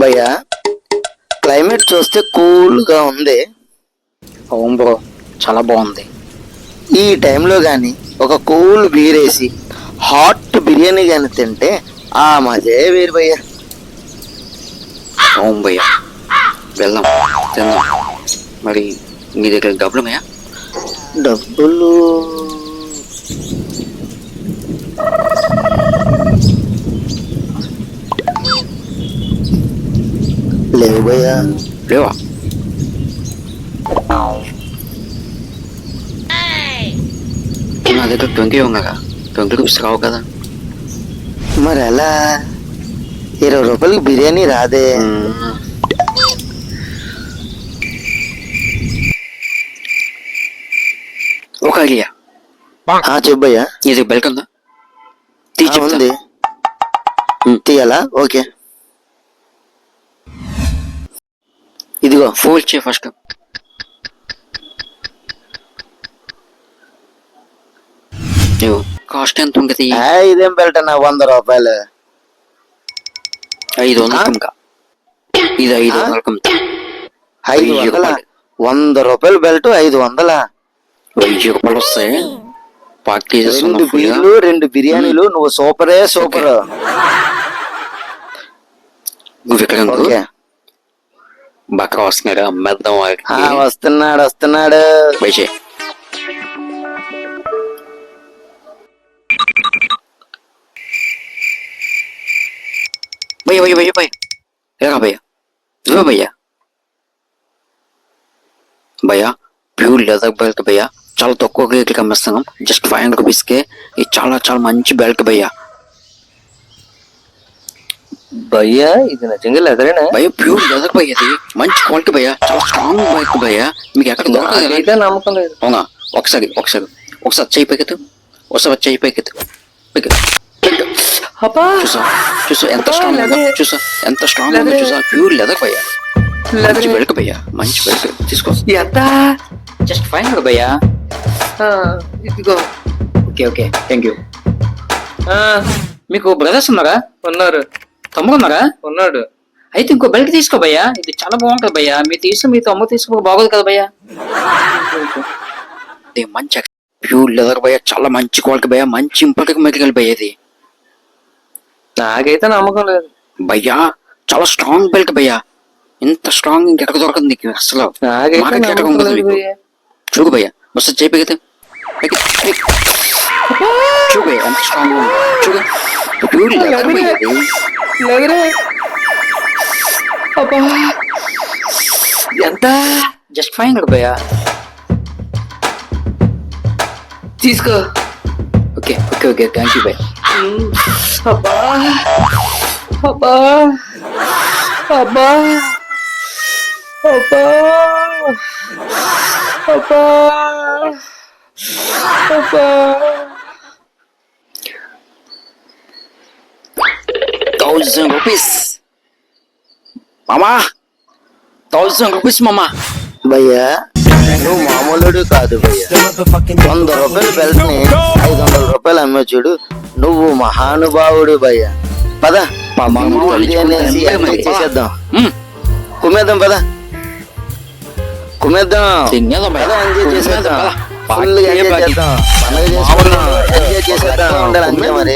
భయ్యా క్లైమేట్ చూస్తే కూల్గా ఉంది. అవును బ్రో, చాలా బాగుంది. ఈ టైంలో కానీ ఒక కూల్ బీర్ వేసి హాట్ బిర్యానీ కానీ తింటే ఆ మజే వేరు భయ్యా. అవును భయ్యా, వెళ్దాం తిందాం. మరి మీ దగ్గర డబ్బులు ఉన్నాయా? డబ్బులు లేవు భయ్యా. లేవా? నా దగ్గర 20 ఉన్నాగా, 20 రూపీస్ రావు కదా. మరి ఎలా 20 రూపాయలకి బిర్యానీ రాదే. ఒక ఐడియా. చెప్పు భయ్యా. ఇది బెల్ట్ ఉందా? ఉంది, తీయాలా? ఓకే, ఇదిగో ఫోల్డ్ చేయి ఫస్ట్. కాస్ట్ ఎంత ఉంటుంది? ఇదేం బెల్ట్ అన్న 100 రూపాయలు. 500 ఇంకా. ఇది 500 500? 100 రూపాయల బెల్ట్ 500? 1000 రూపాయలు వస్తాయి. పార్టీ 2 బీర్లు 2 బిర్యానీలు. నువ్వు సూపరే సూపర్. నువ్వు ఇక్కడ ఓకే, బాగా వస్తున్నాడు. అమ్మేద్దాం. వస్తున్నాడు. బయచే భయ్యా భయ్యా భయ్యా భయ్యా ఎలా భయ్యా? ఇదిగో భయ్యా. భయ్యా ప్యూర్ లెదర్ బెల్ట్ భయ్యా, చాలా తక్కువ రేట్లకి అమ్మేస్తున్నాం. జస్ట్ 500 రూపీస్కే. ఇది చాలా చాలా మంచి బెల్ట్ భయ్యా. భయ్యా ఇది నిజంగా లెదరేనా? భయ్యా ప్యూర్ లెదర్ భయ్యా, ఇది మంచి క్వాలిటీ భయ్యా, చాలా స్ట్రాంగ్ బైక్ భయ్యా. మీకు ఎక్కడ దొరకదు. నమ్మకం లేదు. అవునా? ఒకసారి చెయ్యి పైకెత్తు. ఒకసారి చెయ్యి పైకెత్తు. చూసా ఎంత స్ట్రాంగ్ ఉందో. చూసా ఎంత స్ట్రాంగ్ ఉందో. చూసా ప్యూర్ లెదర్ భయ్యా. మంచి బెల్ట్ భయ్యా, మంచి బెల్ట్. తీసుకో. ఎంత? జస్ట్ 500 భయ్యా. ఇదిగో. Okay thank you. మీకు బ్రదర్స్ ఉన్నారా? ఉన్నారు. తమ్ముడు ఉన్నారా? ఉన్నాడు. అయితే ఇంకో బెల్ట్ తీసుకో భయ్యా, ఇది చాలా బాగుంటుంది భయ్యా. మీ తమ్ముడు తీసుకో, బాగోదు కదా భయ్యా. ఇది మంచి ప్యూర్ లెదర్ భయ్యా, చాలా మంచి క్వాలిటీ భయ్యా, మంచి ఇంపార్టెంట్ మెటీరియల్ భయ్యా. ఇది నాకైతే నమ్మకం లేదు భయ్యా. చాలా స్ట్రాంగ్ బెల్ట్ భయ్యా. ఇంత స్ట్రాంగ్ ఇంకెక్కడ దొరకదు నీకు అసలు. చూడు భయ్యా, వస్తా చేయి పైకి. చూడు భయ్యా ఎంత స్ట్రాంగ్ ఉంది. చూడు ప్యూర్ లెదర్ భయ్యా. ఎంత? జస్ట్ 500 భయ్యా. తీసుకో. ఓకే థ్యాంక్ యూ భయ్యా. అబ్బా అబ్బా అబ్బా అబ్బా అబ్బా అబ్బా. 1000 రూపీస్ మామా. 1000 రూపీస్ మామా. భయ్యా నువ్వు మామూలుడు కాదు భయ్యా. 100 రూపాయల బెల్ట్ ని 500 రూపాయలు అమ్మే చూడు. నువ్వు మహానుభావుడు భయ్యా. పద చేసేద్దాం. కుమ్మేద్దాం పద. కుమ్మేద్దాం. ఎంజాయ్ చేసేద్దాం. ఫుల్ ఎంజాయ్ చేద్దాం. పండుగ చేసుకుందాం. ఎంజాయ్ చేసేద్దాం. అంతే మరి.